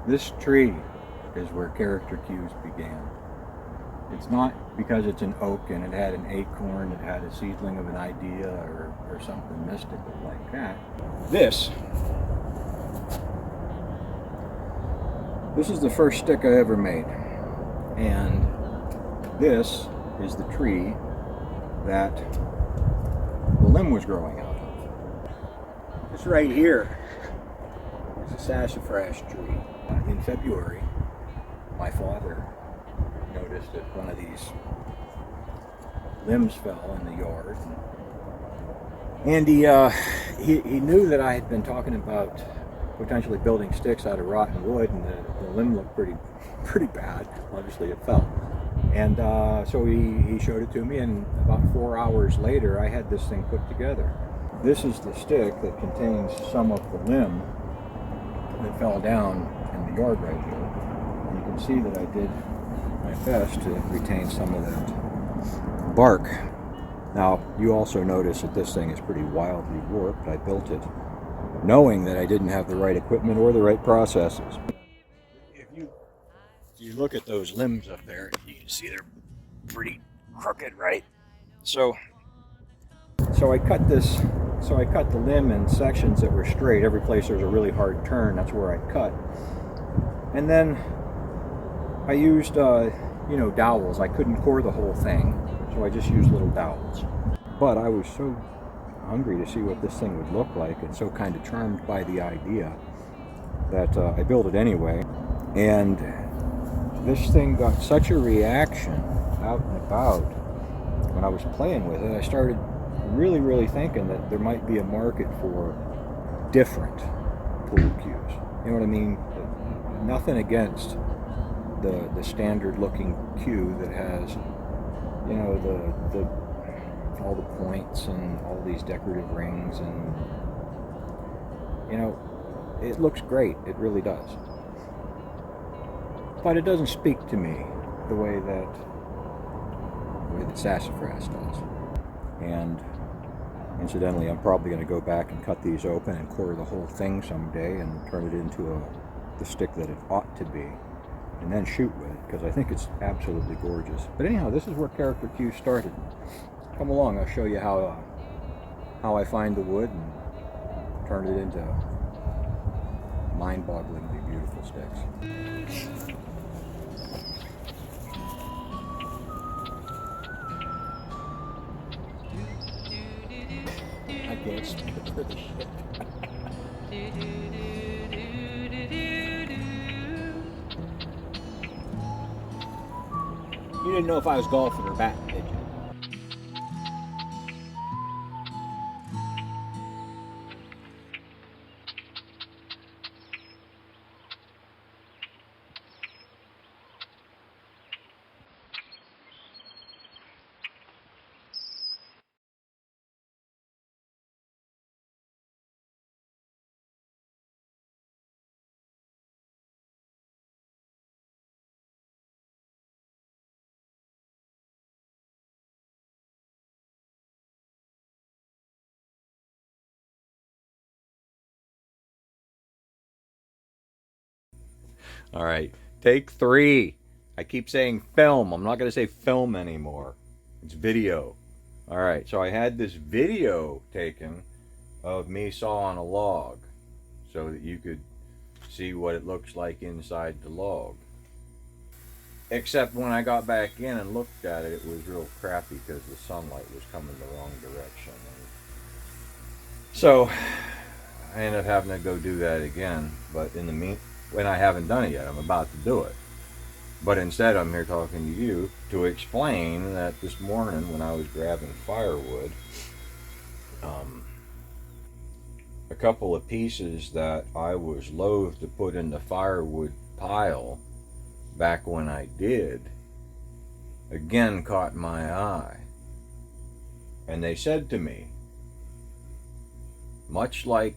This tree is where character cues began. It's not because it's an oak and it had an acorn, it had a seedling of an idea or something mystical like that. This is the first stick I ever made. And this is the tree that the limb was growing out of. This right here is a sassafras tree. In February, my father noticed that one of these limbs fell in the yard, and he knew that I had been talking about potentially building sticks out of rotten wood, and the limb looked pretty bad. Obviously, it fell, and so he showed it to me, and about 4 hours later, I had this thing put together. This is the stick that contains some of the limb that fell down in the yard right here. And you can see that I did my best to retain some of that bark. Now, you also notice that this thing is pretty wildly warped. I built it knowing that I didn't have the right equipment or the right processes. If you look at those limbs up there, you can see they're pretty crooked, right? So I cut the limb in sections that were straight. Every place there's a really hard turn, that's where I cut. And then I used, dowels. I couldn't core the whole thing, so I just used little dowels. But I was so hungry to see what this thing would look like, and so kind of charmed by the idea that I built it anyway. And this thing got such a reaction out and about when I was playing with it. I started really thinking that there might be a market for different pool cues. You know what I mean? Nothing against the standard looking cue that has, the all the points and all these decorative rings, and it looks great. It really does. But it doesn't speak to me the way that sassafras does. And incidentally, I'm probably going to go back and cut these open and core the whole thing someday and turn it into the stick that it ought to be, and then shoot with it, because I think it's absolutely gorgeous. But anyhow, this is where character cues started. Come along, I'll show you how I find the wood and turn it into mind-bogglingly beautiful sticks. I can't stand for the shit. You didn't know if I was golfing or batting, did you? All right, take 3. I keep saying film. I'm not going to say film anymore. It's video. All right, so I had this video taken of me sawing a log so that you could see what it looks like inside the log. Except when I got back in and looked at it, it was real crappy because the sunlight was coming the wrong direction. So I ended up having to go do that again. But in the when I haven't done it yet, I'm about to do it. But instead, I'm here talking to you to explain that this morning when I was grabbing firewood, a couple of pieces that I was loath to put in the firewood pile back when I did, again caught my eye. And they said to me, much like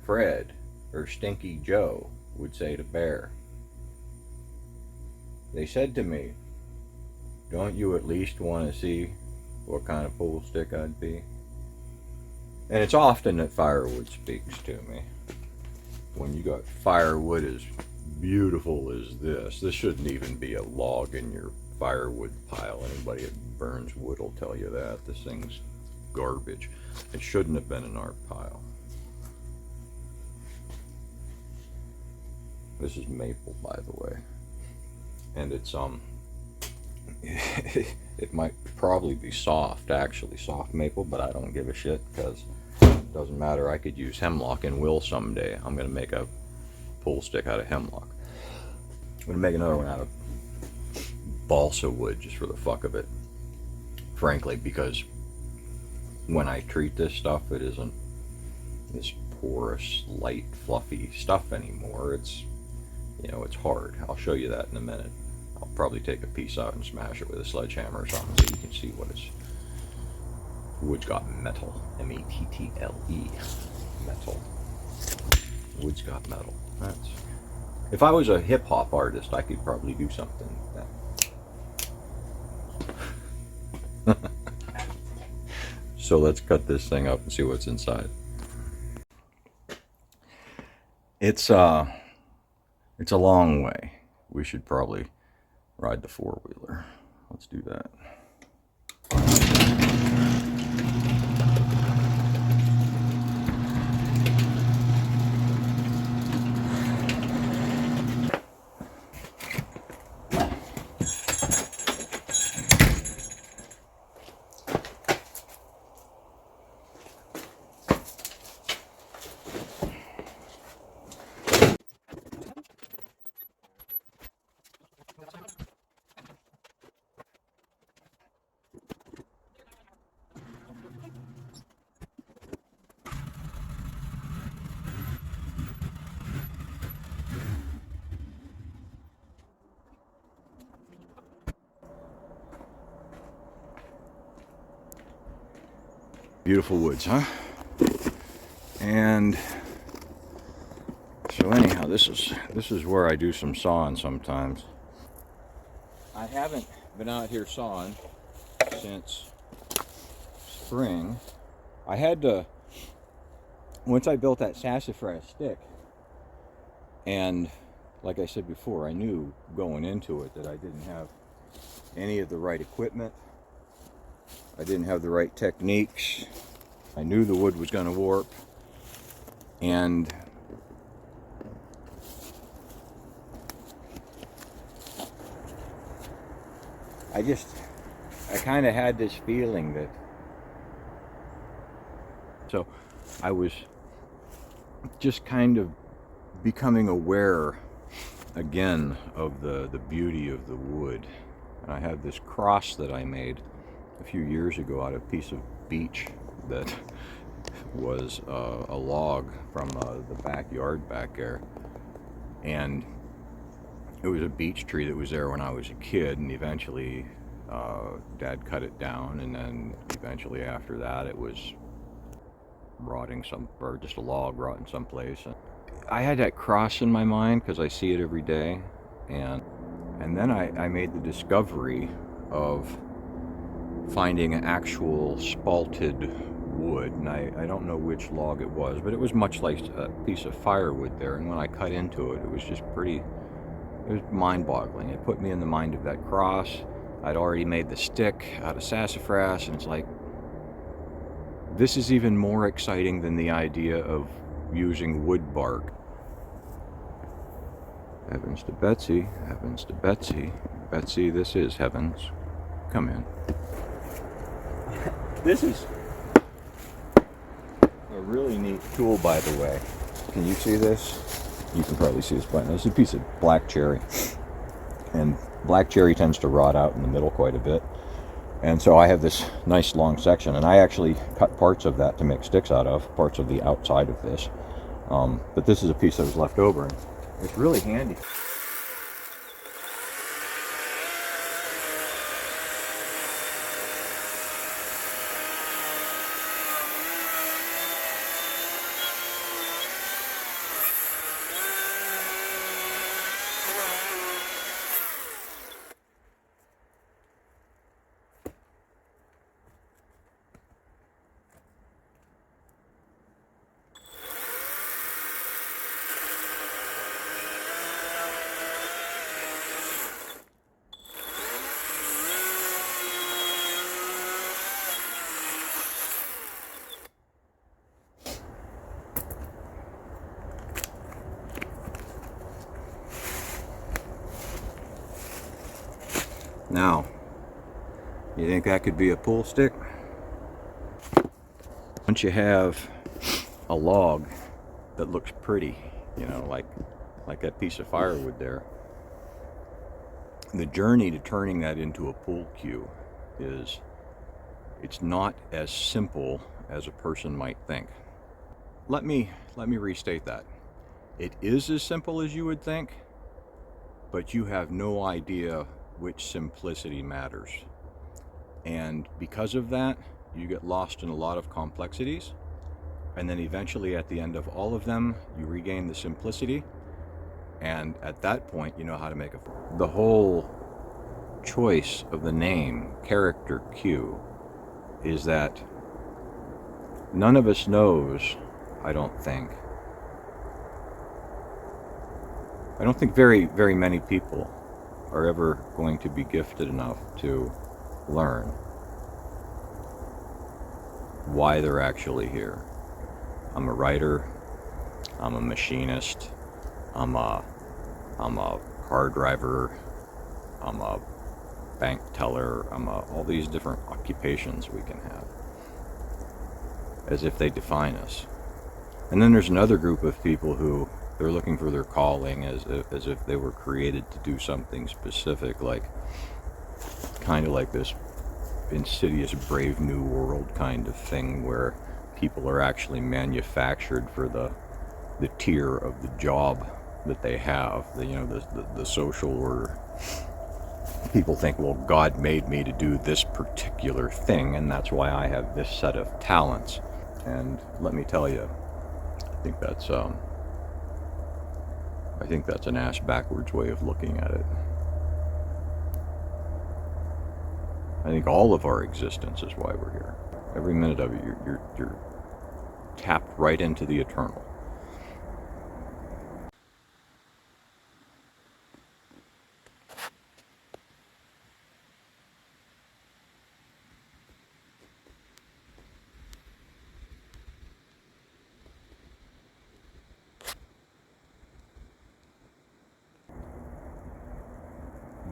Fred or Stinky Joe would say to Bear, they said to me, don't you at least want to see what kind of pool stick I'd be? And it's often that firewood speaks to me. When you got firewood as beautiful is this? This shouldn't even be a log in your firewood pile. Anybody that burns wood will tell you that. This thing's garbage. It shouldn't have been in our pile. This is maple, by the way. And it's it might probably be soft, actually soft maple, but I don't give a shit because it doesn't matter. I could use hemlock and will someday. I'm gonna make a pole stick out of hemlock. I'm gonna make another one out of balsa wood just for the fuck of it. Frankly, because when I treat this stuff, it isn't this porous, light, fluffy stuff anymore. It's, you know, it's hard. I'll show you that in a minute. I'll probably take a piece out and smash it with a sledgehammer or something so you can see what it's. Wood's got metal. M-E-T-T-L-E. Metal. Wood's got metal. That's. If I was a hip hop artist, I could probably do something like that. So let's cut this thing up and see what's inside. It's a long way. We should probably ride the four-wheeler. Let's do that. Beautiful woods, huh? And so anyhow, this is where I do some sawing sometimes. I haven't been out here sawing since spring. I had to, once I built that sassafras stick, and like I said before, I knew going into it that I didn't have any of the right equipment. I didn't have the right techniques. I knew the wood was going to warp, and I kind of had this feeling that, so I was just kind of becoming aware again of the beauty of the wood. And I had this cross that I made a few years ago out of a piece of beech that was a log from the backyard back there, and it was a beech tree that was there when I was a kid, and eventually Dad cut it down, and then eventually after that it was rotting or just a log rotting someplace. And I had that cross in my mind because I see it every day, and then I made the discovery of finding an actual spalted wood, and I don't know which log it was, but it was much like a piece of firewood there, and when I cut into it, it was just pretty, it was mind-boggling. It put me in the mind of that cross. I'd already made the stick out of sassafras, and it's like, this is even more exciting than the idea of using wood bark. Heavens to Betsy, heavens to Betsy. Betsy, this is heavens. Come in. This is a really neat tool, by the way. Can you see this? You can probably see this button. This is a piece of black cherry. And black cherry tends to rot out in the middle quite a bit. And so I have this nice long section, and I actually cut parts of that to make sticks out of, parts of the outside of this. But this is a piece that was left over, and it's really handy. Now, you think that could be a pool stick? Once you have a log that looks pretty, you know, like that piece of firewood there, the journey to turning that into a pool cue it's not as simple as a person might think. Let me restate that. It is as simple as you would think, but you have no idea which simplicity matters. And because of that, you get lost in a lot of complexities, and then eventually at the end of all of them, you regain the simplicity, and at that point, you know how to make the whole choice of the name, Character Q, is that none of us knows, I don't think very many people are ever going to be gifted enough to learn why they're actually here. I'm a writer, I'm a machinist, I'm a car driver, I'm a bank teller, all these different occupations we can have, as if they define us. And then there's another group of people who they're looking for their calling as if they were created to do something specific, like kind of like this insidious Brave New World kind of thing, where people are actually manufactured for the tier of the job that they have, the social order. People think, well, God made me to do this particular thing, and that's why I have this set of talents. And let me tell you, I think that's an ass backwards way of looking at it. I think all of our existence is why we're here. Every minute of it, you're tapped right into the eternal.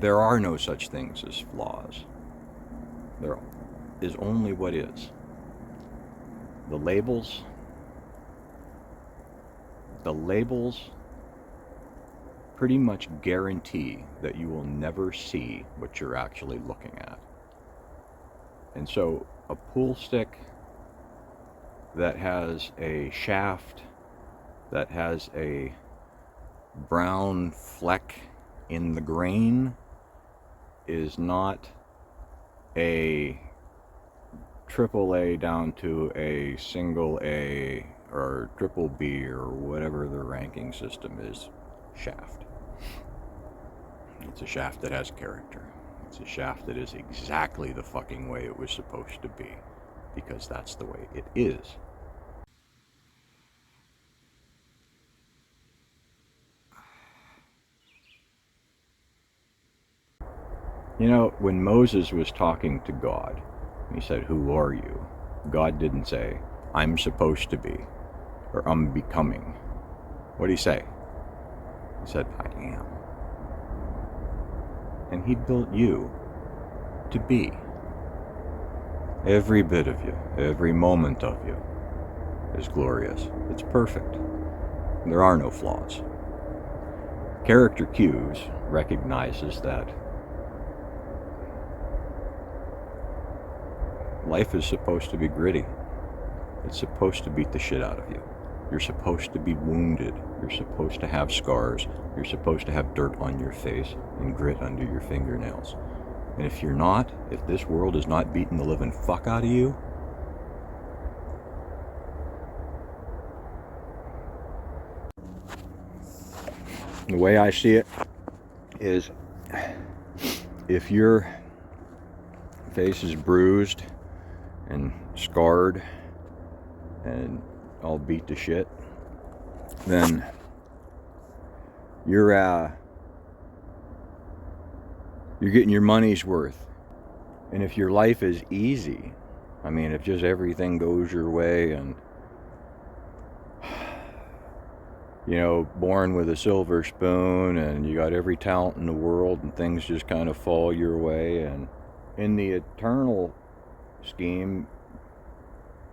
There are no such things as flaws. There is only what is. The labels pretty much guarantee that you will never see what you're actually looking at. And so a pool stick that has a shaft that has a brown fleck in the grain is not a triple A down to a single A or triple B or whatever the ranking system is shaft. It's a shaft that has character. It's a shaft that is exactly the fucking way it was supposed to be, because that's the way it is. You know, when Moses was talking to God, he said, "Who are you?" God didn't say, "I'm supposed to be," or "I'm becoming." What did he say? He said, "I am." And he built you to be. Every bit of you, every moment of you is glorious. It's perfect. There are no flaws. Character cues recognizes that life is supposed to be gritty. It's supposed to beat the shit out of you. You're supposed to be wounded. You're supposed to have scars. You're supposed to have dirt on your face and grit under your fingernails. And if you're not, if this world is not beating the living fuck out of you, the way I see it is, if your face is bruised and scarred and all beat to shit, then you're getting your money's worth. And if your life is easy, I mean, if just everything goes your way and you know, born with a silver spoon and you got every talent in the world and things just kind of fall your way. And in the eternal scheme,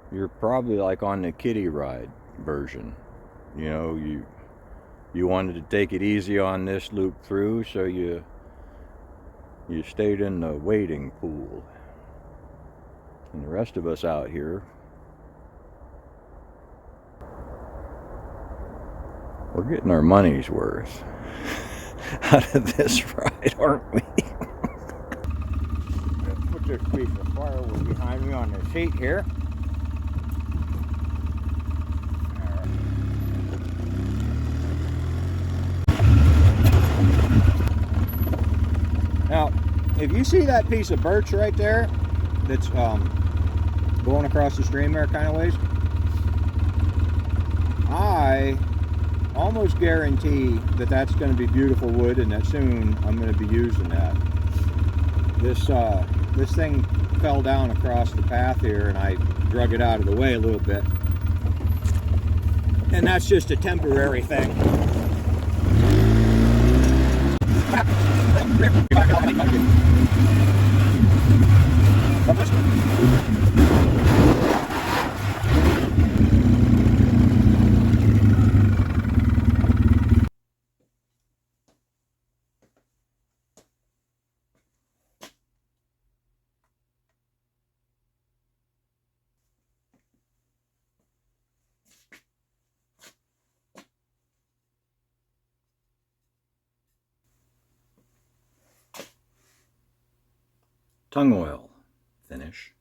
you're probably like on the kiddie ride version. You know, you wanted to take it easy on this loop through, so you stayed in the wading pool. And the rest of us out here, we're getting our money's worth out of this ride, aren't we? Put this piece of firewood behind me on the seat here. Now, if you see that piece of birch right there that's going across the stream there kind of ways, I almost guarantee that that's going to be beautiful wood and that soon I'm going to be using that. This thing fell down across the path here and I drug it out of the way a little bit. And that's just a temporary thing. Tung oil finish.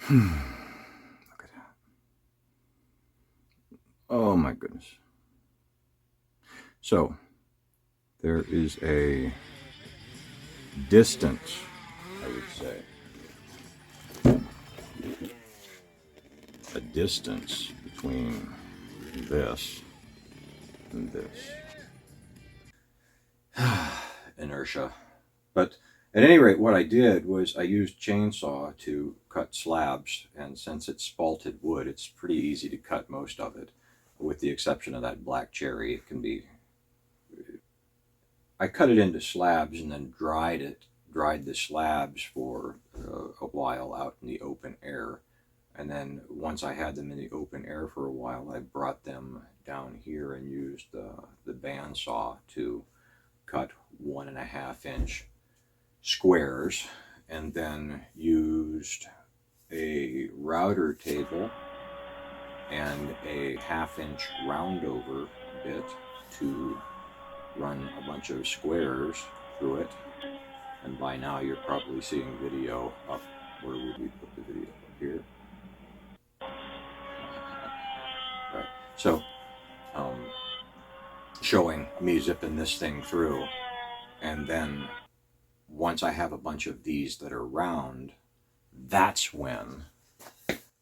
Look at that. Oh my goodness. So there is a distance, I would say, a distance between this and this. Inertia. But at any rate, what I did was I used chainsaw to cut slabs, and since it's spalted wood, it's pretty easy to cut most of it, with the exception of that black cherry. It can be... I cut it into slabs and then dried the slabs for a while out in the open air. And then once I had them in the open air for a while, I brought them down here and used the bandsaw to cut 1.5-inch squares, and then used a router table and a 1/2-inch roundover bit to run a bunch of squares through it. And by now you're probably seeing video up. Where would we put the video? Up here? Right. So showing me zipping this thing through, and then once I have a bunch of these that are round, that's when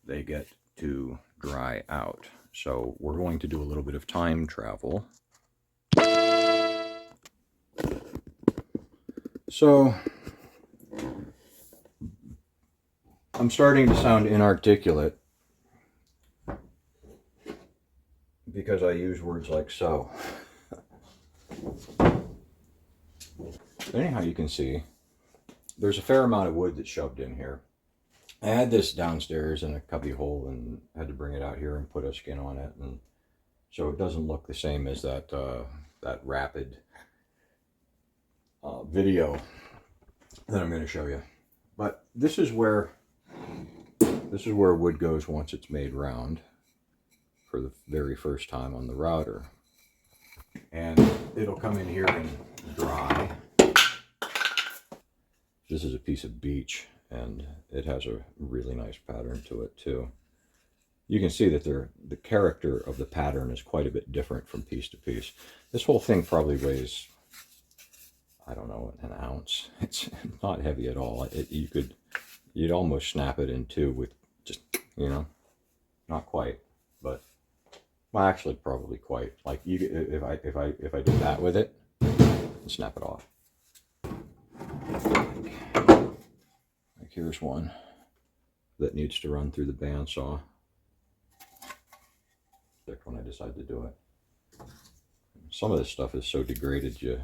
they get to dry out. So we're going to do a little bit of time travel. So I'm starting to sound inarticulate because I use words like so. Anyhow, you can see there's a fair amount of wood that's shoved in here. I had this downstairs in a cubby hole and had to bring it out here and put a skin on it, and so it doesn't look the same as that that rapid video that I'm going to show you. But this is where wood goes once it's made round for the very first time on the router, and it'll come in here and dry. This is a piece of beech, and it has a really nice pattern to it too. You can see that the character of the pattern is quite a bit different from piece to piece. This whole thing probably weighs, I don't know, an ounce. It's not heavy at all. You'd almost snap it in two with just, you know. Not quite, but well, actually, probably quite. Like you, if I do that with it, and snap it off. Like here's one that needs to run through the bandsaw. When I decide to do it. Some of this stuff is so degraded you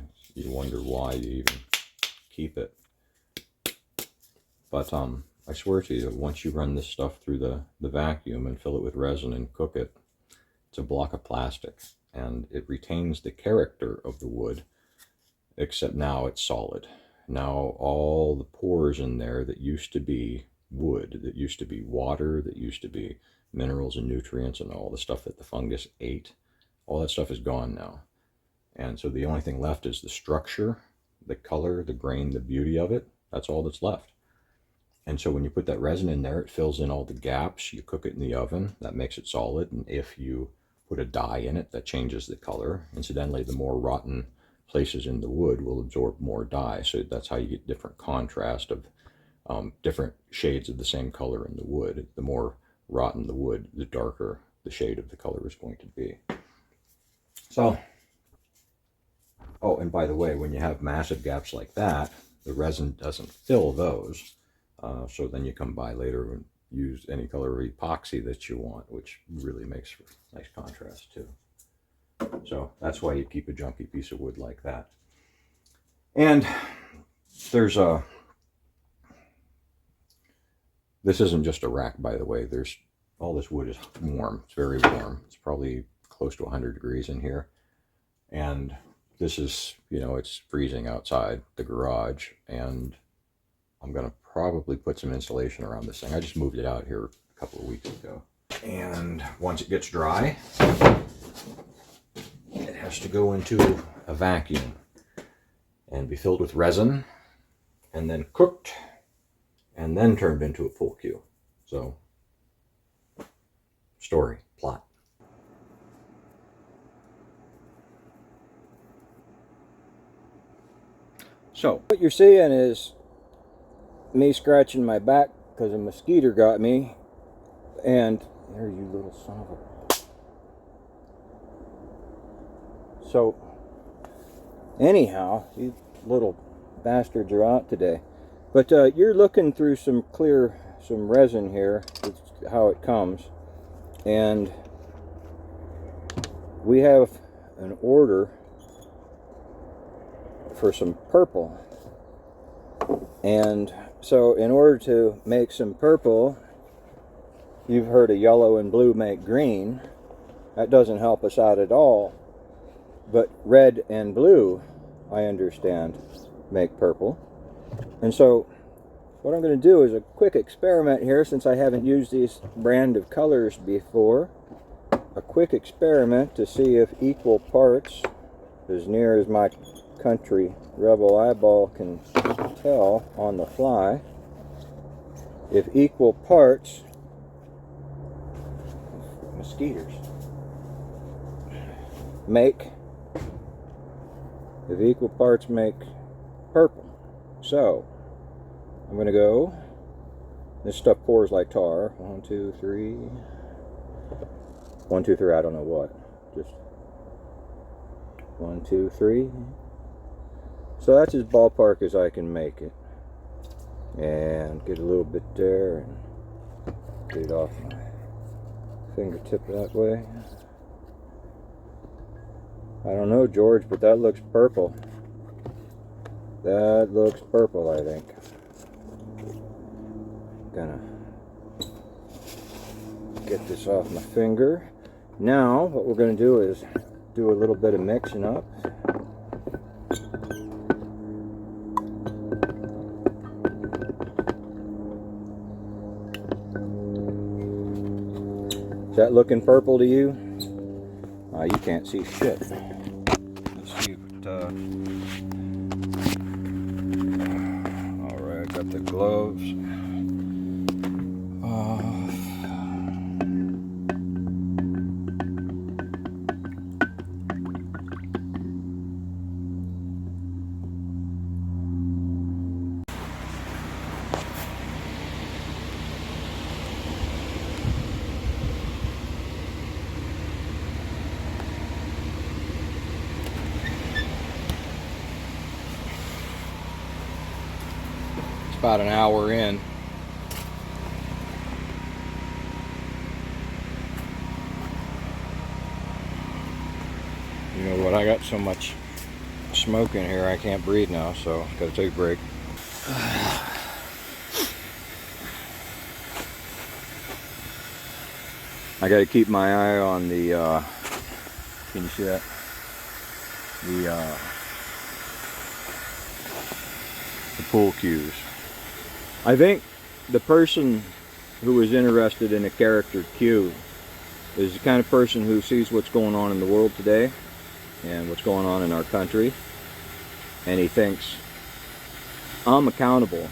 wonder why you even keep it. But I swear to you, once you run this stuff through the vacuum and fill it with resin and cook it, it's a block of plastic, and it retains the character of the wood, except now it's solid. Now all the pores in there that used to be wood, that used to be water, that used to be minerals and nutrients and all the stuff that the fungus ate, all that stuff is gone now. And so the only thing left is the structure, the color, the grain, the beauty of it. That's all that's left. And so when you put that resin in there, it fills in all the gaps. You cook it in the oven, that makes it solid. And if you put a dye in it, that changes the color. Incidentally, the more rotten places in the wood will absorb more dye. So that's how you get different contrast of different shades of the same color in the wood. The more rotten the wood, the darker the shade of the color is going to be. So, oh, and by the way, when you have massive gaps like that, the resin doesn't fill those. So then you come by later and use any color of epoxy that you want, which really makes for nice contrast too. So that's why you keep a junky piece of wood like that. And there's a, this isn't just a rack, by the way. There's, all this wood is warm. It's very warm. It's probably close to 100 degrees in here. And this is, you know, it's freezing outside the garage, and I'm going to probably put some insulation around this thing. I just moved it out here a couple of weeks ago. And once it gets dry, it has to go into a vacuum and be filled with resin, and then cooked, and then turned into a full Q. So, story, plot. So, what you're seeing is me scratching my back because a mosquito got me. And there, you little son of a... So, anyhow, these little bastards are out today. But you're looking through some resin here. It's how it comes. And we have an order for some purple. And so in order to make some purple, you've heard of yellow and blue make green. That doesn't help us out at all. But red and blue, I understand, make purple. And so what I'm going to do is a quick experiment here, since I haven't used these brand of colors before. A quick experiment to see if equal parts, as near as my country rebel eyeball can tell on the fly, if equal parts, mosquitoes, make purple. So I'm going to go, this stuff pours like tar. 1, 2, 3. 1, 2, 3, I don't know what. Just 1, 2, 3. So that's as ballpark as I can make it. And get a little bit there and get it off my fingertip that way. I don't know, George, but that looks purple. That looks purple, I think. Gonna get this off my finger. Now, what we're going to do is do a little bit of mixing up. Is that looking purple to you? You can't see shit. Let's see what, alright, I got the gloves. about an hour in. You know what, I got so much smoke in here I can't breathe now, so gotta take a break. I gotta keep my eye on the can you see that? The pool cues. I think the person who is interested in a character cue is the kind of person who sees what's going on in the world today and what's going on in our country, and he thinks, I'm accountable.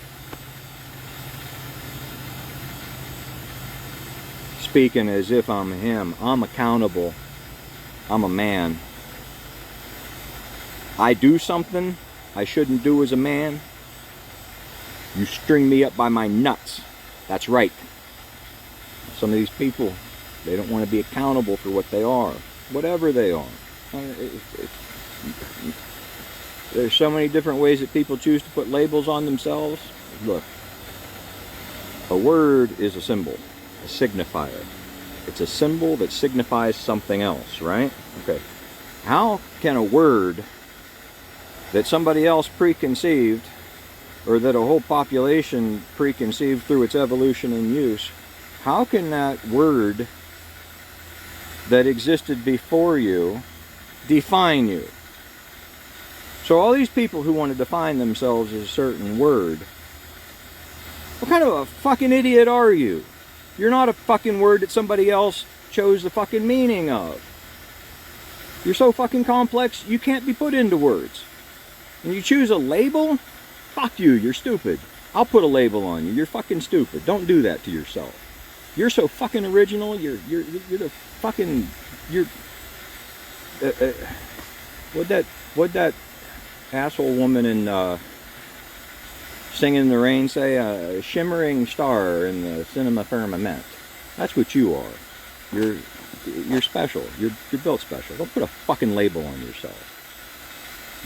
Speaking as if I'm him, I'm accountable. I'm a man. I do something I shouldn't do as a man. You string me up by my nuts. That's right. Some of these people, they don't want to be accountable for what they are, whatever they are. There's so many different ways that people choose to put labels on themselves. Look, a word is a symbol, a signifier. It's a symbol that signifies something else, right? Okay. How can a word that somebody else preconceived, or that a whole population preconceived through its evolution and use, how can that word that existed before you define you? So all these people who want to define themselves as a certain word, what kind of a fucking idiot are you? You're not a fucking word that somebody else chose the fucking meaning of. You're so fucking complex, you can't be put into words. And you choose a label? Fuck you, you're stupid. I'll put a label on you. You're fucking stupid. Don't do that to yourself. You're so fucking original. You're the fucking, what'd that asshole woman in Singing in the Rain say? A shimmering star in the cinema firmament. That's what you are. You're special. You're built special. Don't put a fucking label on yourself.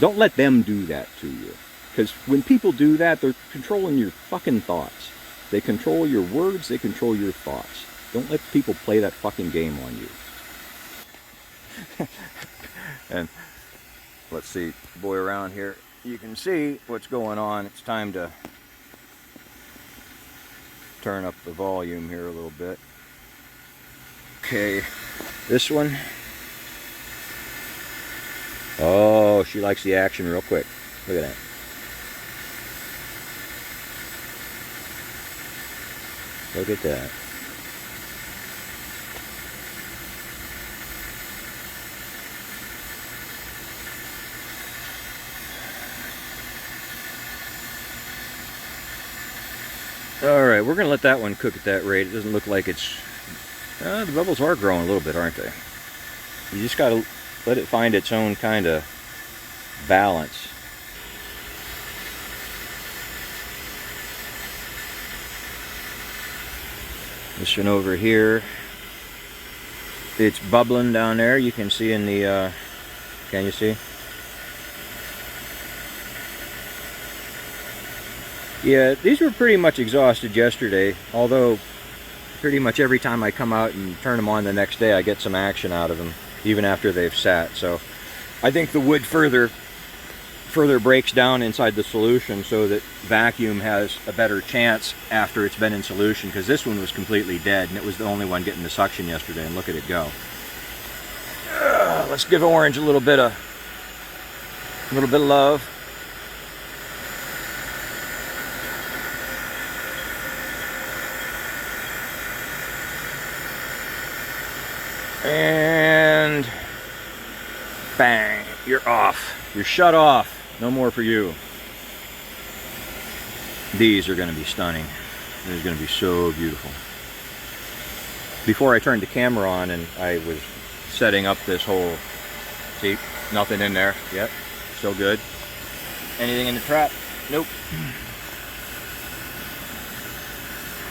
Don't let them do that to you. Because when people do that, they're controlling your fucking thoughts. They control your words, they control your thoughts. Don't let people play that fucking game on you. And let's see, boy around here, you can see what's going on. It's time to turn up the volume here a little bit. Okay, this one. Oh, she likes the action real quick. Look at that. Look at that. Alright, we're going to let that one cook at that rate. It doesn't look like it's... the bubbles are growing a little bit, aren't they? You just got to let it find its own kind of balance. This one over here, it's bubbling down there. You can see in the, can you see? Yeah, these were pretty much exhausted yesterday, although pretty much every time I come out and turn them on the next day, I get some action out of them, even after they've sat. So I think the wood further breaks down inside the solution so that vacuum has a better chance after it's been in solution, because this one was completely dead and it was the only one getting the suction yesterday, and look at it go. Let's give orange a little bit of love. And bang, you're off. You're shut off. No more for you. These are going to be stunning. This is going to be so beautiful. Before I turned the camera on and I was setting up this whole, see, nothing in there yet. Still good. Anything in the trap? Nope.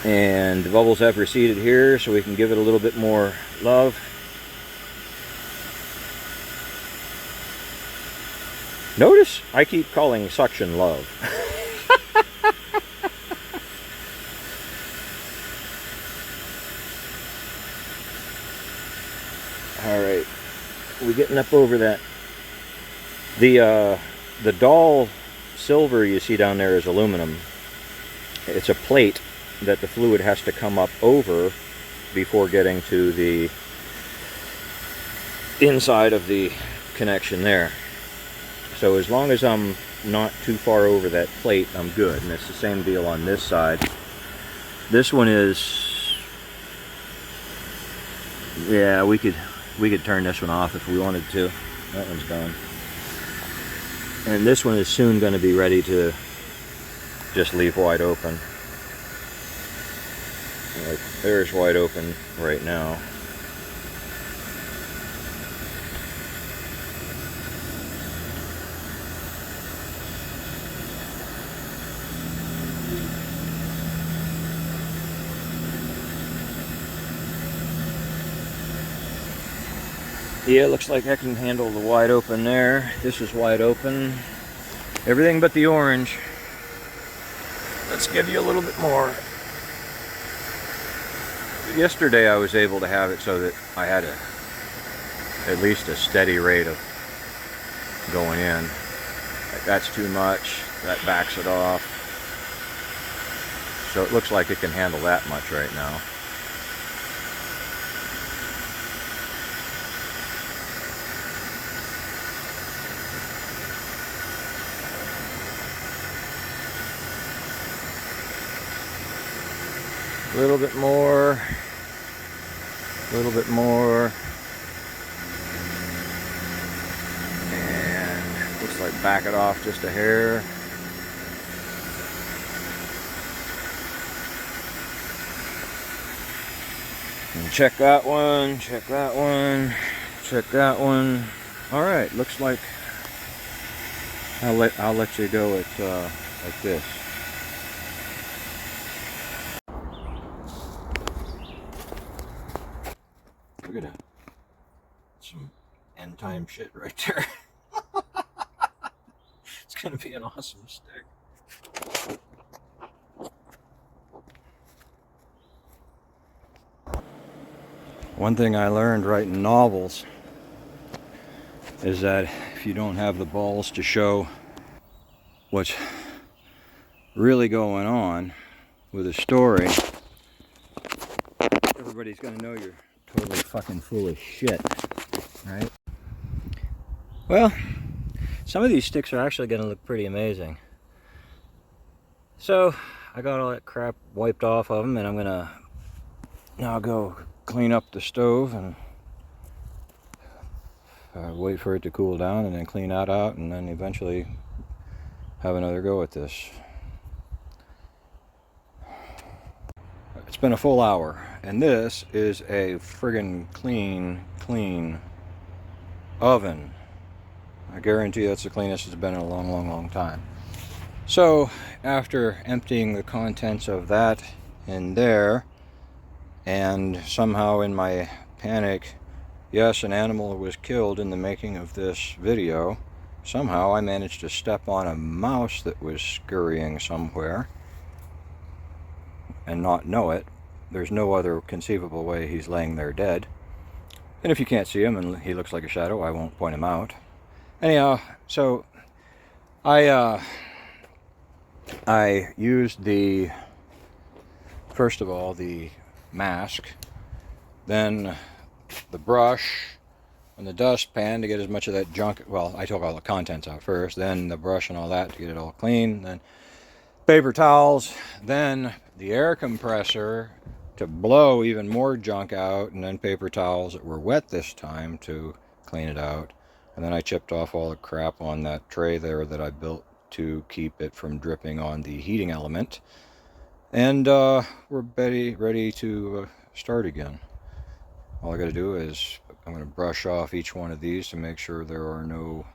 And the bubbles have receded here, so we can give it a little bit more love. Notice I keep calling suction love. we're getting up over that. The dull silver you see down there is aluminum. It's a plate that the fluid has to come up over before getting to the inside of the connection there. So as long as I'm not too far over that plate, I'm good. And it's the same deal on this side. This one is, yeah, we could turn this one off if we wanted to. That one's done. And this one is soon going to be ready to just leave wide open. Like, there's wide open right now. Yeah, it looks like I can handle the wide open there. This is wide open. Everything but the orange. Let's give you a little bit more. Yesterday I was able to have it so that I had at least a steady rate of going in. Like, that's too much. That backs it off. So it looks like it can handle that much right now. A little bit more, a little bit more, and looks like back it off just a hair. And check that one, check that one, check that one. All right, looks like I'll let you go at like this. Look at that. Some end time shit right there. It's gonna be an awesome stick. One thing I learned writing novels is that if you don't have the balls to show what's really going on with a story, everybody's gonna know you're totally fucking full of shit, right? Well, some of these sticks are actually gonna look pretty amazing. So I got all that crap wiped off of them, and I'm gonna now go clean up the stove and wait for it to cool down, and then clean that out, and then eventually have another go at this. It's been a full hour, and this is a friggin' clean oven. I guarantee that's the cleanest it's been in a long time. So after emptying the contents of that in there, and somehow in my panic, yes, an animal was killed in the making of this video, somehow I managed to step on a mouse that was scurrying somewhere and not know it. There's no other conceivable way he's laying there dead. And if you can't see him and he looks like a shadow, I won't point him out. Anyhow, so I used first of all, the mask, then the brush and the dustpan to get as much of that junk, well, I took all the contents out first, then the brush and all that to get it all clean, then paper towels, then the air compressor to blow even more junk out, and then paper towels that were wet this time to clean it out. And then I chipped off all the crap on that tray there that I built to keep it from dripping on the heating element. And we're ready to start again. All I got to do is I'm going to brush off each one of these to make sure there are no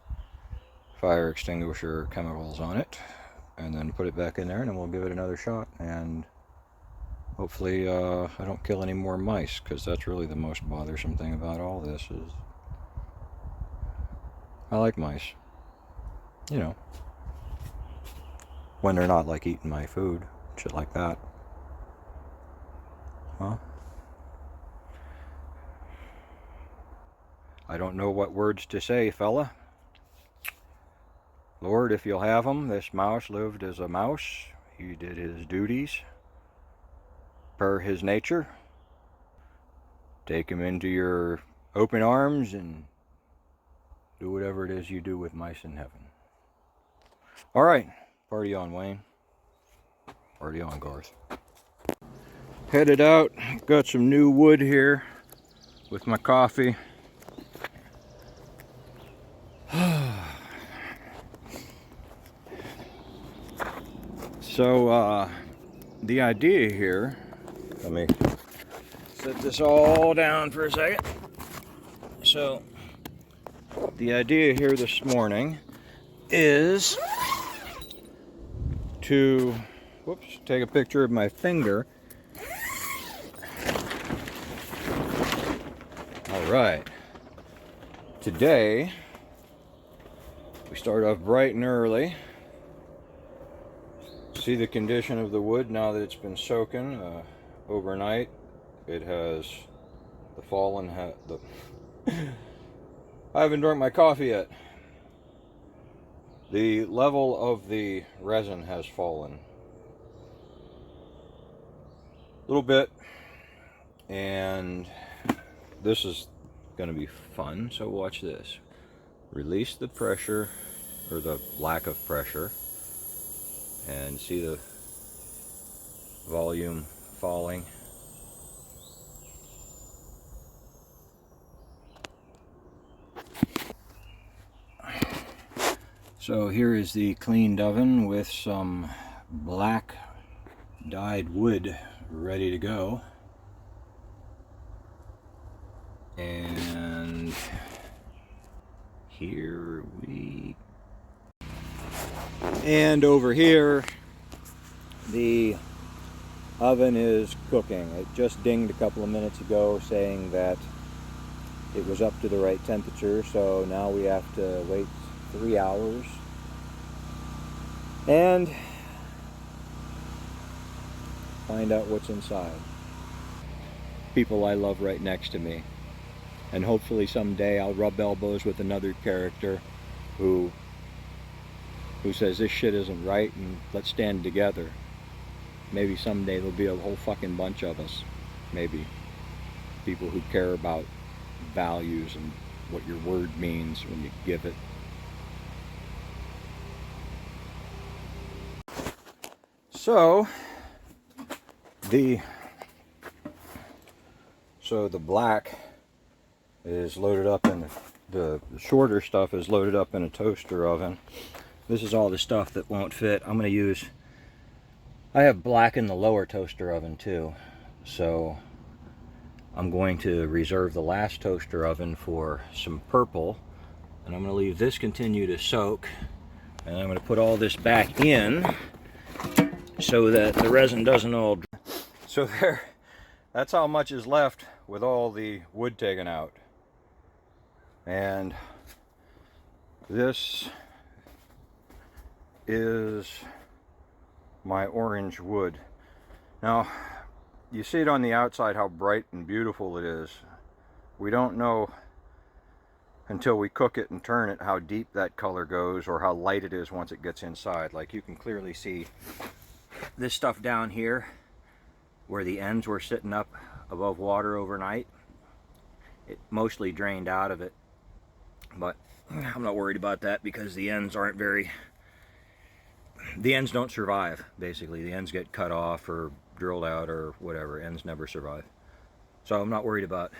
fire extinguisher chemicals on it, and then put it back in there, and then we'll give it another shot, and hopefully I don't kill any more mice, because that's really the most bothersome thing about all this is I like mice, you know, when they're not like eating my food, shit like that. Well, I don't know what words to say, fella. Lord, if you'll have him, this mouse lived as a mouse. He did his duties per his nature. Take him into your open arms and do whatever it is you do with mice in heaven. All right, party on, Wayne. Party on, Garth. Headed out, got some new wood here with my coffee. So, the idea here, let me set this all down for a second. So, the idea here this morning is to, whoops, take a picture of my finger. All right. Today, we start off bright and early. See the condition of the wood now that it's been soaking overnight. It has the fallen. I haven't drunk my coffee yet. The level of the resin has fallen a little bit, and this is going to be fun. So watch this. Release the pressure, or the lack of pressure, and see the volume falling. So here is the cleaned oven with some black dyed wood ready to go. And here we... And over here, the oven is cooking. It just dinged a couple of minutes ago saying that it was up to the right temperature, so now we have to wait 3 hours and find out what's inside. People I love right next to me, and hopefully someday I'll rub elbows with another character who says this shit isn't right and let's stand together. Maybe someday there'll be a whole fucking bunch of us. Maybe people who care about values and what your word means when you give it. So the black is loaded up in the shorter stuff is loaded up in a toaster oven. This is all the stuff that won't fit. I'm going to use, I have black in the lower toaster oven too, so I'm going to reserve the last toaster oven for some purple, and I'm going to leave this continue to soak, and I'm going to put all this back in so that the resin doesn't all dry. So there, that's how much is left with all the wood taken out. And this is my orange wood. Now, you see it on the outside how bright and beautiful it is. We don't know until we cook it and turn it how deep that color goes or how light it is once it gets inside. Like you can clearly see this stuff down here where the ends were sitting up above water overnight. It mostly drained out of it, but I'm not worried about that because the ends aren't very, the ends don't survive, basically. The ends get cut off or drilled out or whatever. Ends never survive. So I'm not worried about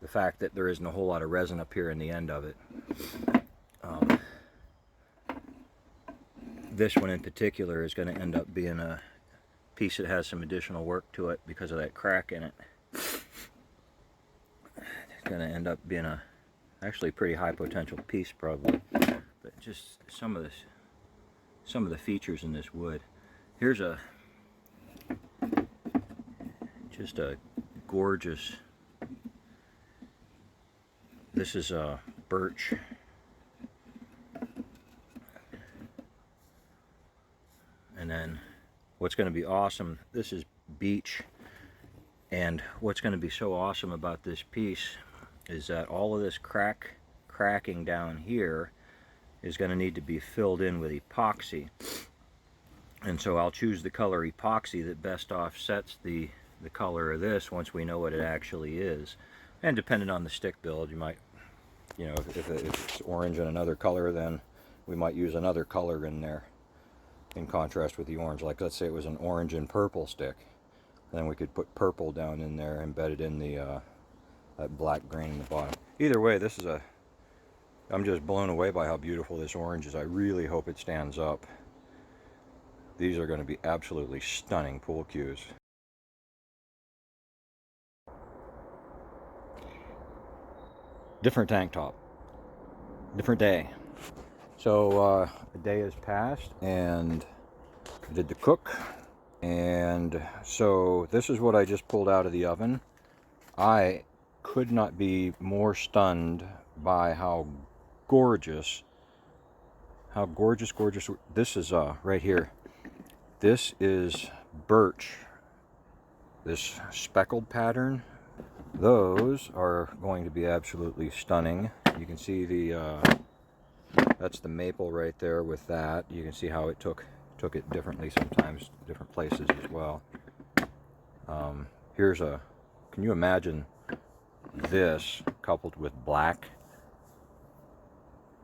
the fact that there isn't a whole lot of resin up here in the end of it. This one in particular is going to end up being a piece that has some additional work to it because of that crack in it. It's going to end up being a actually pretty high potential piece probably, but just some of the features in this wood. Here's just a gorgeous, this is a birch. And then what's going to be awesome, this is beech, and what's going to be so awesome about this piece is that all of this cracking down here is going to need to be filled in with epoxy. And so I'll choose the color epoxy that best offsets the color of this once we know what it actually is. And depending on the stick build, you might, you know, if it's orange and another color, then we might use another color in there in contrast with the orange. Like let's say it was an orange and purple stick, then we could put purple down in there embedded in the that black grain in the bottom. Either way, this is I'm just blown away by how beautiful this orange is. I really hope it stands up. These are going to be absolutely stunning pool cues. Different tank top, different day. So a day has passed and I did the cook, and so this is what I just pulled out of the oven. I could not be more stunned by how gorgeous this is. Right here, this is birch, this speckled pattern. Those are going to be absolutely stunning. You can see the that's the maple right there with that. You can see how it took it differently sometimes, different places as well. Can you imagine this coupled with black?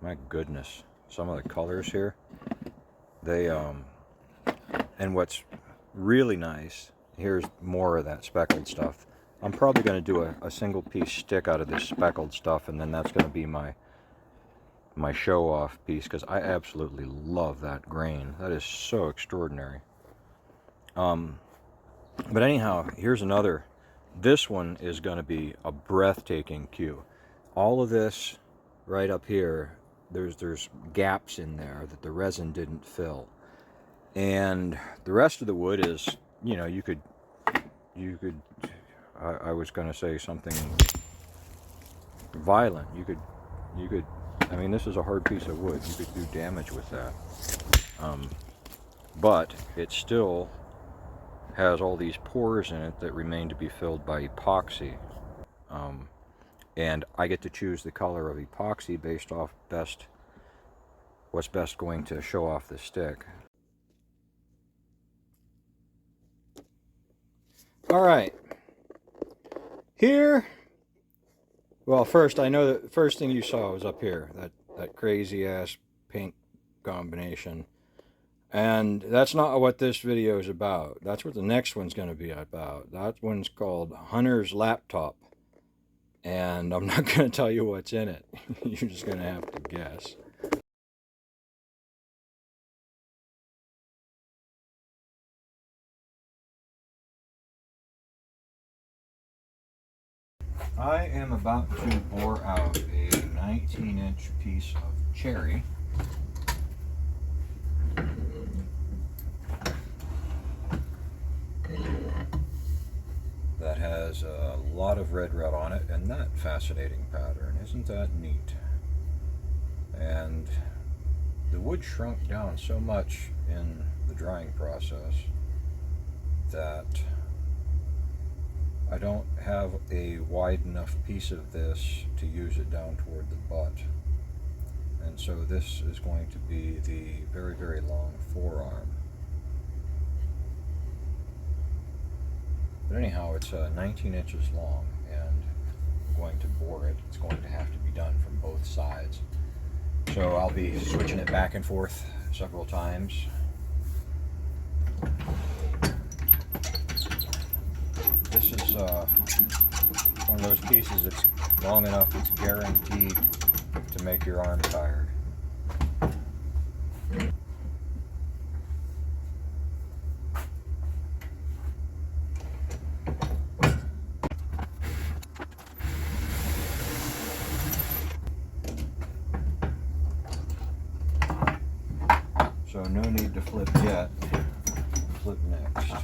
My goodness, some of the colors here. They and what's really nice, here's more of that speckled stuff. I'm probably going to do a single piece stick out of this speckled stuff, and then that's going to be my show off piece, because I absolutely love that grain. That is so extraordinary. But anyhow, here's another. This one is going to be a breathtaking cue. All of this right up here, there's gaps in there that the resin didn't fill, and the rest of the wood is, you know, you could I was going to say something violent. You could, I mean, this is a hard piece of wood. You could do damage with that. But it still has all these pores in it that remain to be filled by epoxy. And I get to choose the color of epoxy based off what's best going to show off the stick. All right. Here, well, first, I know that the first thing you saw was up here, that crazy ass pink combination. And that's not what this video is about. That's what the next one's going to be about. That one's called Hunter's Laptop. And I'm not going to tell you what's in it. You're just going to have to guess. I am about to bore out a 19-inch piece of cherry. That has a lot of red on it, and that fascinating pattern. Isn't that neat? And the wood shrunk down so much in the drying process that I don't have a wide enough piece of this to use it down toward the butt. And so this is going to be the very, very long forearm. But anyhow, it's 19 inches long, and I'm going to bore it. It's going to have to be done from both sides. So I'll be switching it back and forth several times. This is one of those pieces that's long enough it's guaranteed to make your arm tired. So no need to flip yet. Flip next.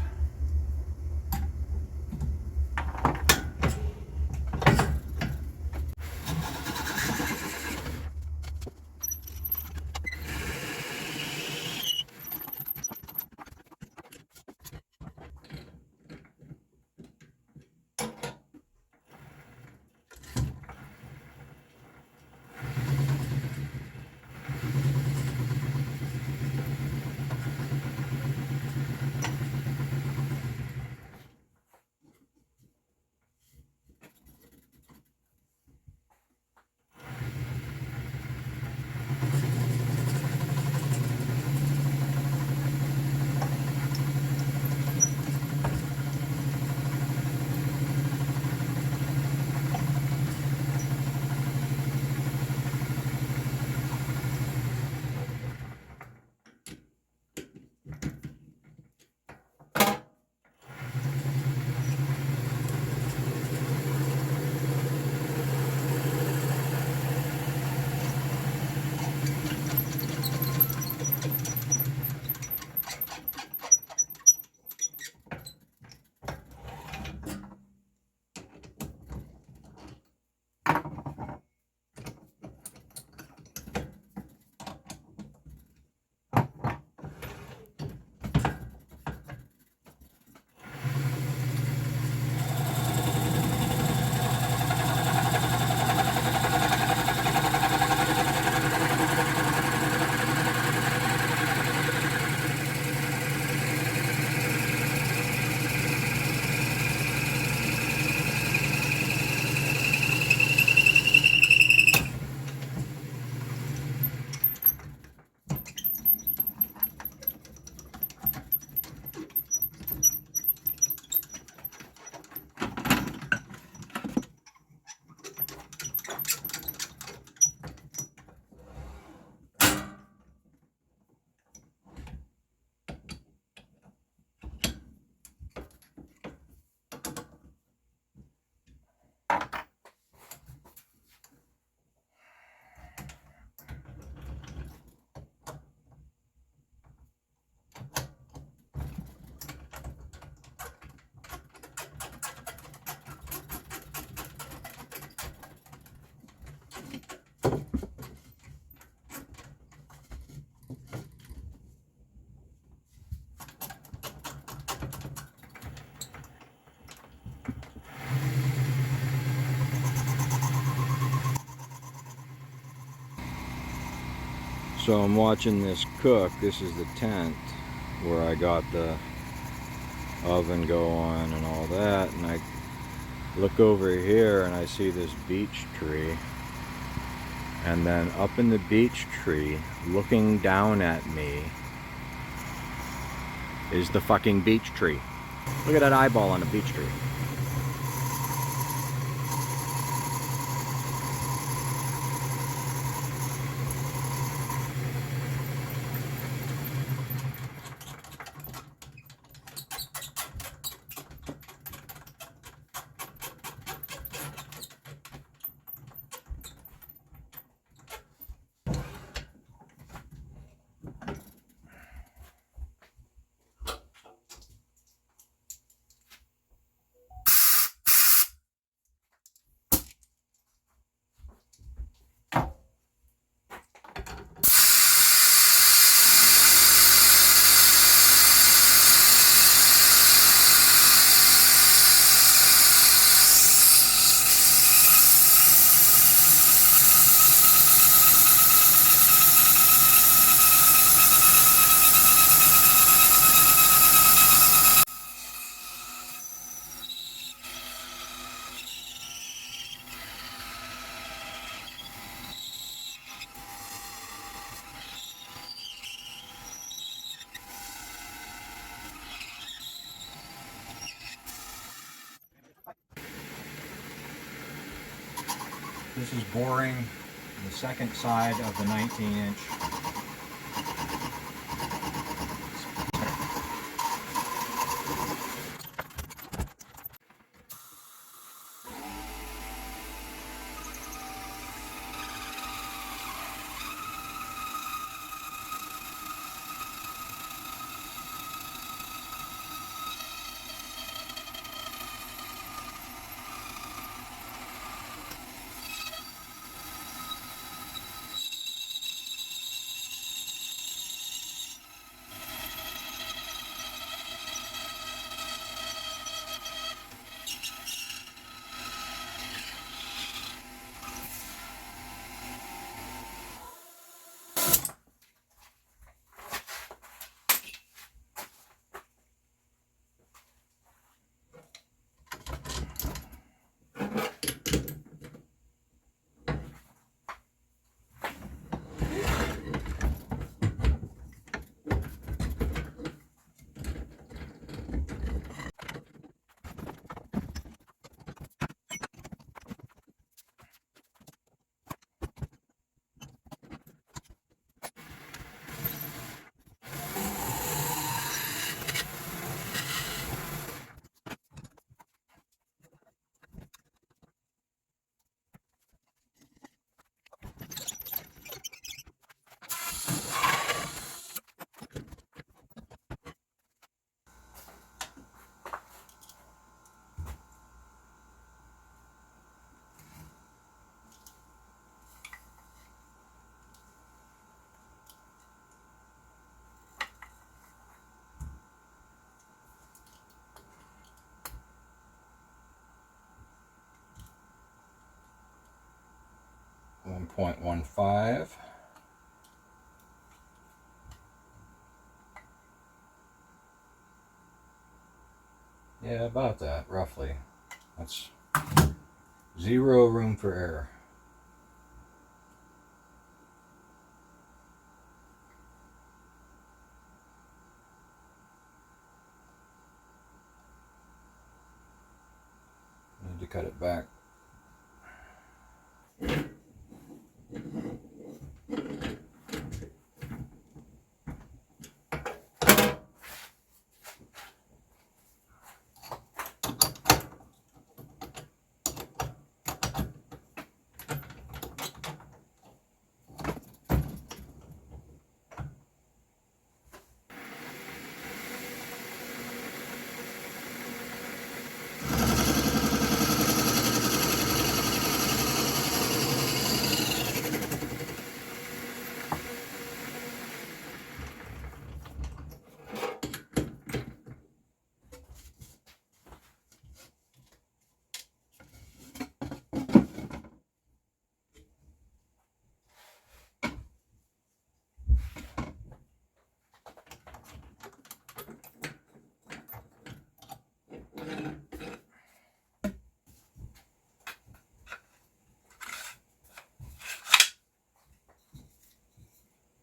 So I'm watching this cook. This is the tent where I got the oven going and all that, and I look over here and I see this beech tree, and then up in the beech tree looking down at me is the fucking beech tree. Look at that eyeball on a beech tree. This is boring the second side of the 19-inch. .15. Yeah, about that, roughly. That's zero room for error. Need to cut it back.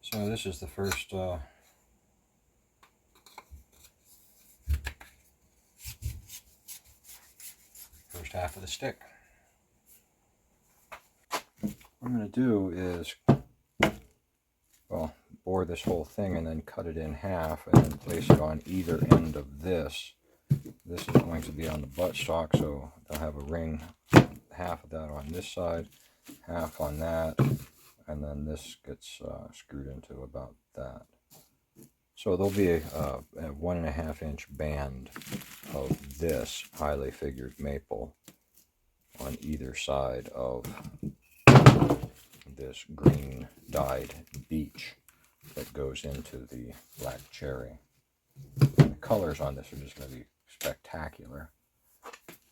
So this is the first half of the stick. What I'm going to do is, well, bore this whole thing and then cut it in half and then place it on either end of this. This is going to be on the buttstock, so I'll have a ring, half of that on this side, half on that, and then this gets screwed into about that. So there'll be a 1.5 inch band of this highly figured maple on either side of this green dyed beech that goes into the black cherry. And the colors on this are just going to be spectacular.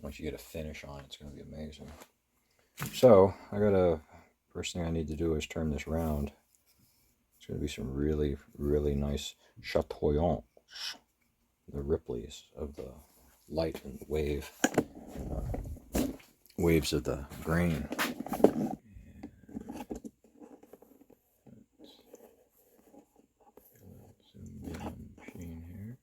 Once you get a finish on it, it's going to be amazing. So first thing I need to do is turn this round. It's going to be some really, really nice chatoyants, the Ripley's of the light and wave, waves of the grain. Zoom in on the machine here.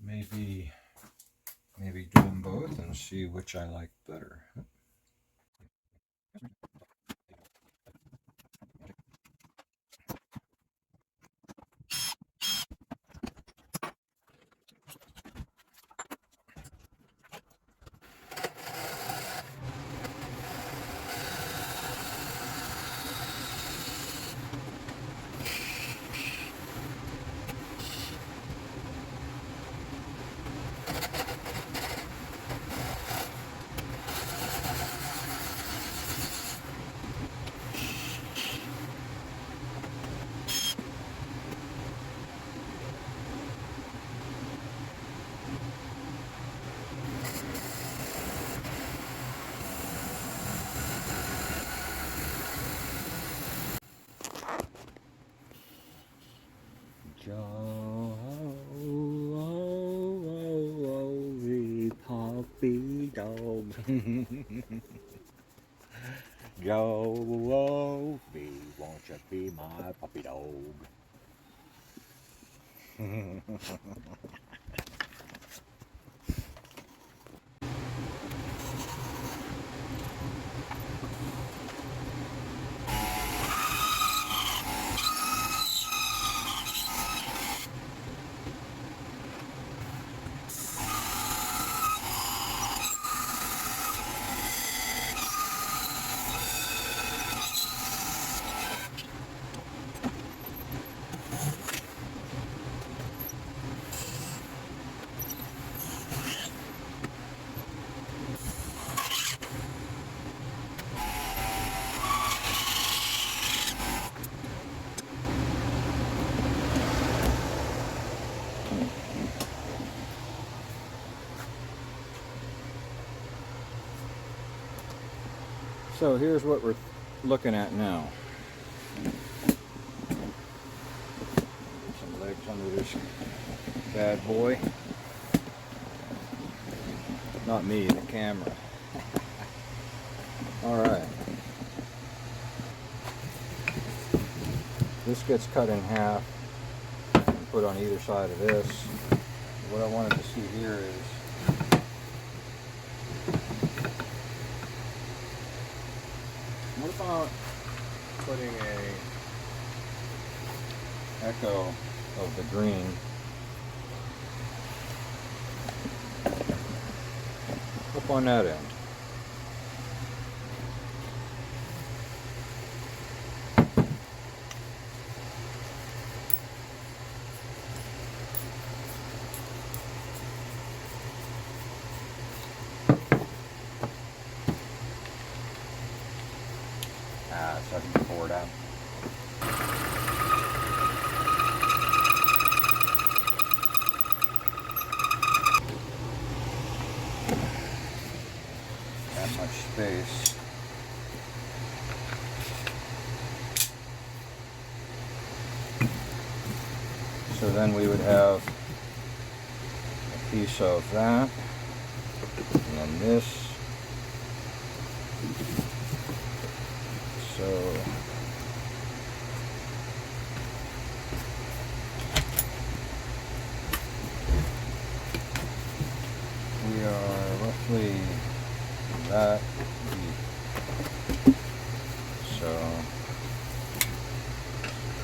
Maybe do them both and see which I like better. Jolly puppy dog. Joey, won't you be my puppy dog? So here's what we're looking at now. Some legs under this bad boy. Not me, the camera. Alright. This gets cut in half and put on either side of this. What I wanted to see here is what about putting a echo of the green up on that end? that so I can pour it out. That much space. So then we would have a piece of that, and then this. So we are roughly that deep. So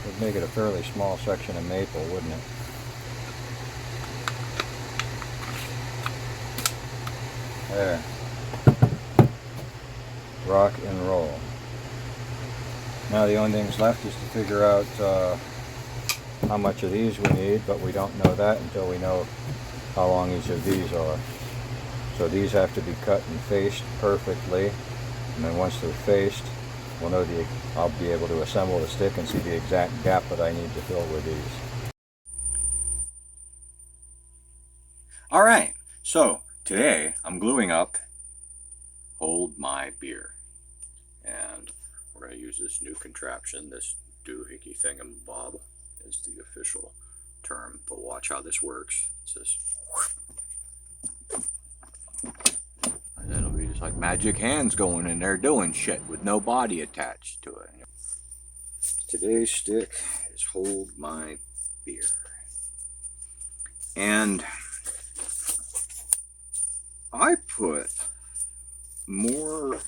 would make it a fairly small section of maple, wouldn't it? There. Rock and roll. Now the only thing's left is to figure out how much of these we need, but we don't know that until we know how long each of these are. So these have to be cut and faced perfectly, and then once they're faced, we'll know I'll be able to assemble the stick and see the exact gap that I need to fill with these. Alright, so today I'm gluing up Hold My Beer. And we're going to use this new contraption, this doohickey thingamabob is the official term, but watch how this works. It's this, and then it'll be just like magic hands going in there doing shit with no body attached to it. Today's stick is Hold My Beer. And I put more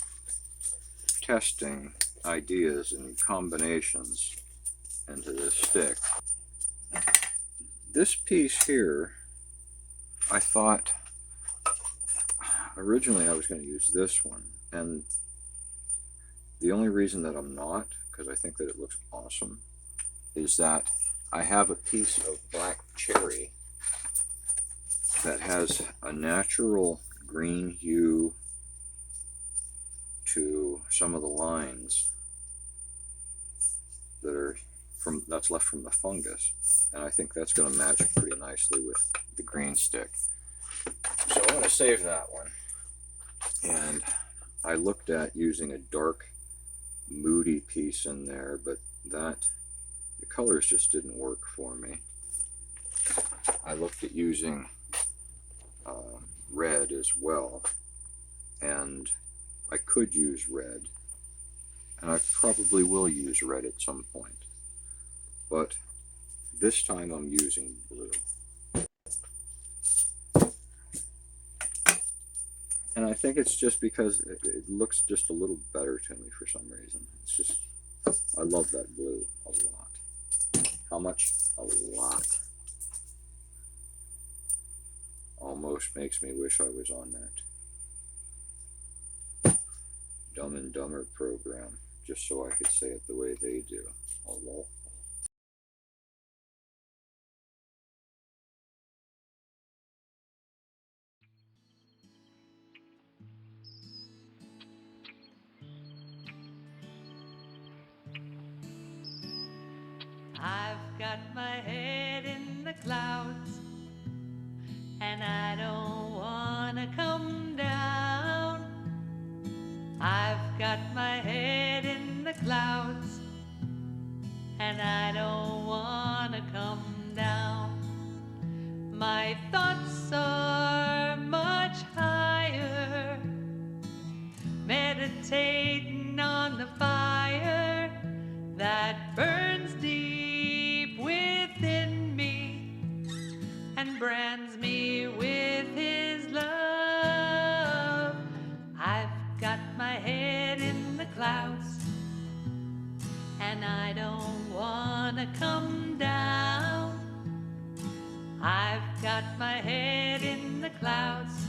testing ideas and combinations into this stick. This piece here, I thought originally I was going to use this one, and the only reason that I'm not, because I think that it looks awesome, is that I have a piece of black cherry that has a natural green hue to some of the lines that are that's left from the fungus, and I think that's going to match pretty nicely with the green stick. So I'm going to save that one. And I looked at using a dark moody piece in there, but the colors just didn't work for me. I looked at using red as well, and I could use red, and I probably will use red at some point, but this time I'm using blue. And I think it's just because it looks just a little better to me for some reason. It's just, I love that blue a lot. How much? A lot. Almost makes me wish I was on that Dumb and Dumber program, just so I could say it the way they do. Oh, lol. I've got my head in the clouds, and I don't wanna come down. I've got my head in the clouds, and I don't wanna come down. My thoughts are much higher, meditating on the fire that burns deep within me and brands me with his love. I've got my head in the clouds, and I don't wanna come down. I've got my head in the clouds,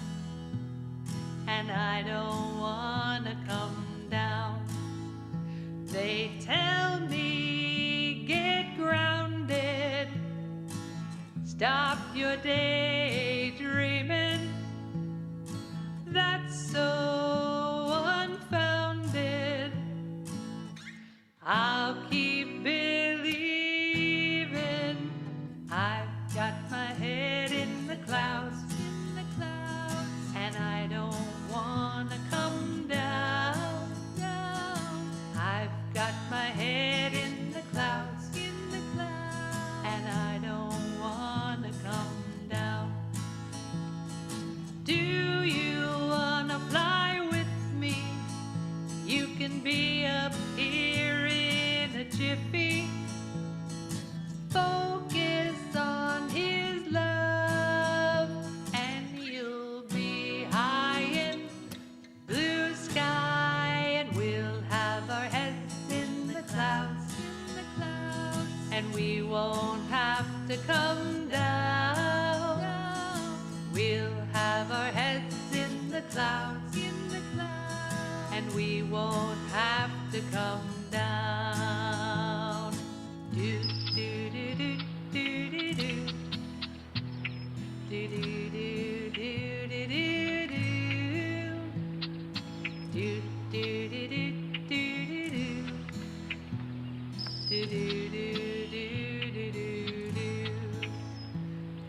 and I don't wanna come down. They tell me get grounded, stop your daydreaming. That's so unfounded. won't have to come down. We'll have our heads in the clouds, and we won't have to come down. Do do do do do do do. Do do do do do do do. Do do do do do do do. Do do do do do do do.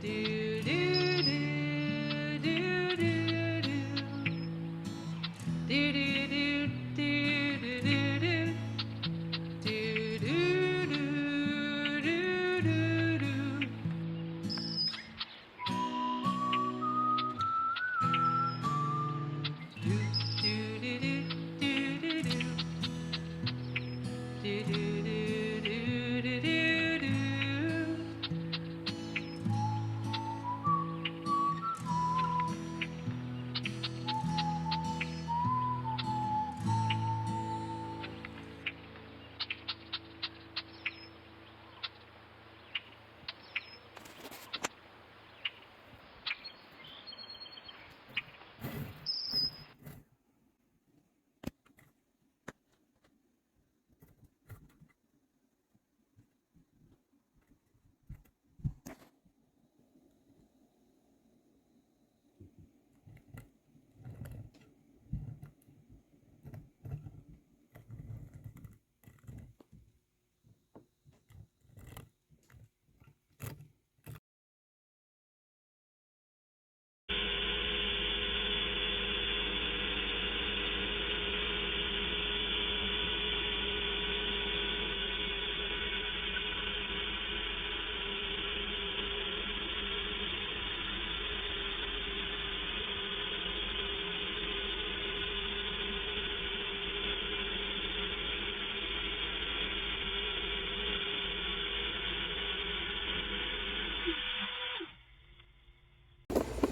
Do do do do do do. Do do do do do do do. Do do do do do do.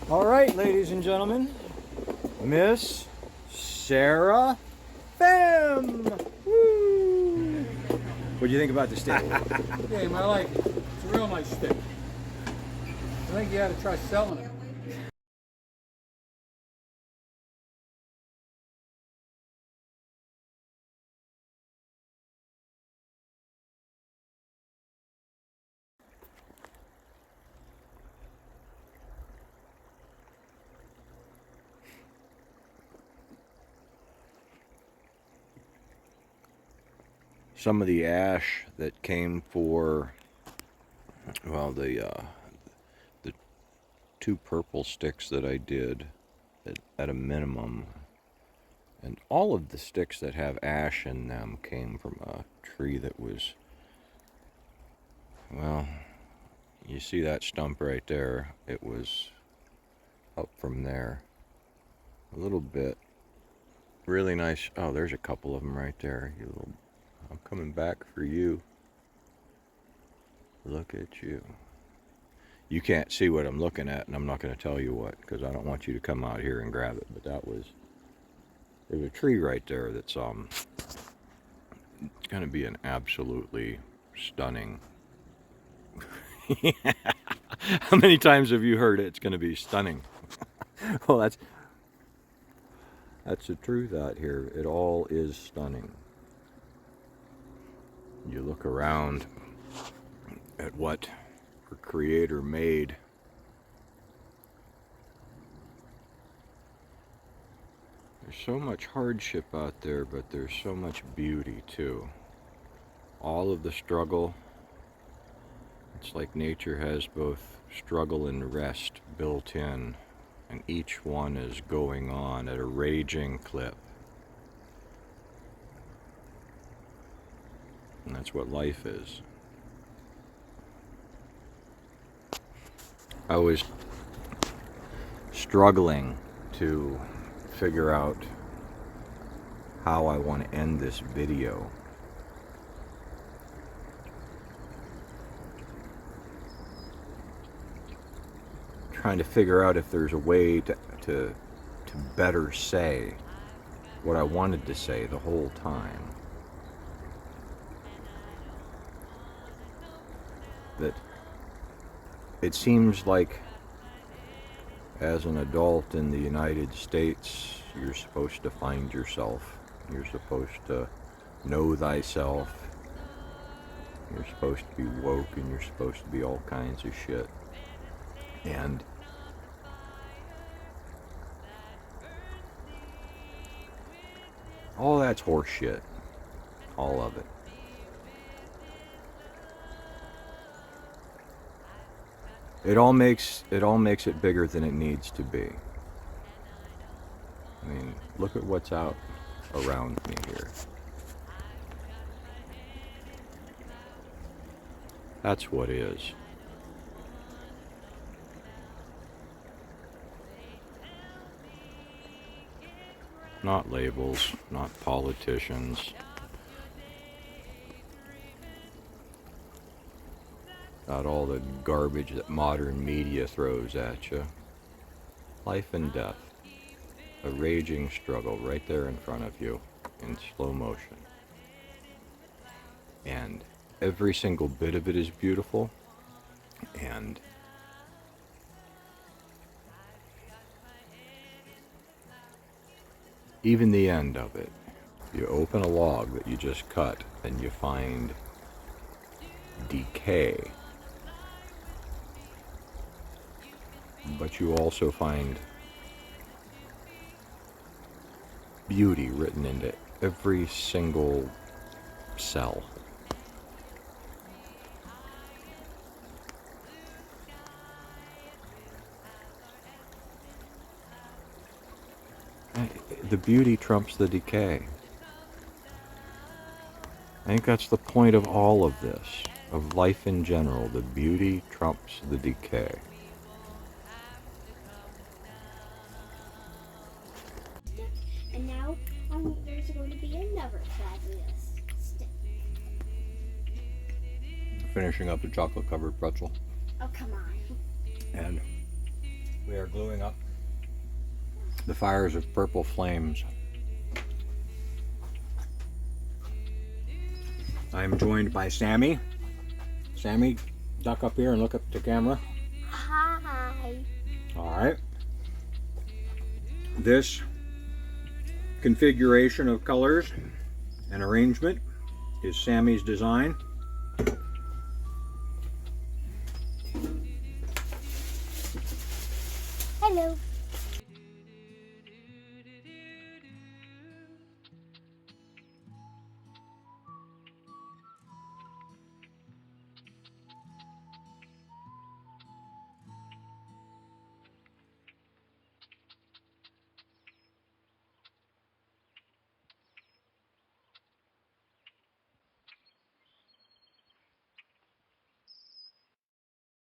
All right, ladies and gentlemen, Miss Sarah Pham. Woo! What do you think about the stick? Game, I like it. It's a real nice stick. I think you ought to try selling it. Some of the ash that came for, well, the two purple sticks that I did at a minimum, and all of the sticks that have ash in them came from a tree that was, well, you see that stump right there, it was up from there a little bit. Really nice. Oh, there's a couple of them right there. You little, I'm coming back for you. Look at you. You can't see what I'm looking at, and I'm not going to tell you what, because I don't want you to come out here and grab it. But there's a tree right there that's it's going to be an absolutely stunning. How many times have you heard it? It's going to be stunning. Well, that's the truth out here. It all is stunning. You look around at what our Creator made. There's so much hardship out there, but there's so much beauty too. All of the struggle, it's like nature has both struggle and rest built in, and each one is going on at a raging clip. And that's what life is. I was struggling to figure out how I want to end this video. Trying to figure out if there's a way to better say what I wanted to say the whole time. that it seems like as an adult in the United States, you're supposed to find yourself. You're supposed to know thyself. You're supposed to be woke, and you're supposed to be all kinds of shit. And all that's horse shit. All of it. It all makes it bigger than it needs to be. I mean, look at what's out around me here. That's what is. Not labels, not politicians. Not all the garbage that modern media throws at you. Life and death. A raging struggle right there in front of you in slow motion. And every single bit of it is beautiful. And even the end of it. You open a log that you just cut and you find decay. But you also find beauty written into every single cell. The beauty trumps the decay. I think that's the point of all of this, of life in general. The beauty trumps the decay. And now there's going to be another fabulous stick. Finishing up the chocolate covered pretzel. Oh, come on. And we are gluing up the fires of purple flames. I'm joined by Sammy. Sammy, duck up here and look up to camera. Hi. All right. This configuration of colors and arrangement is Sammy's design. Hello.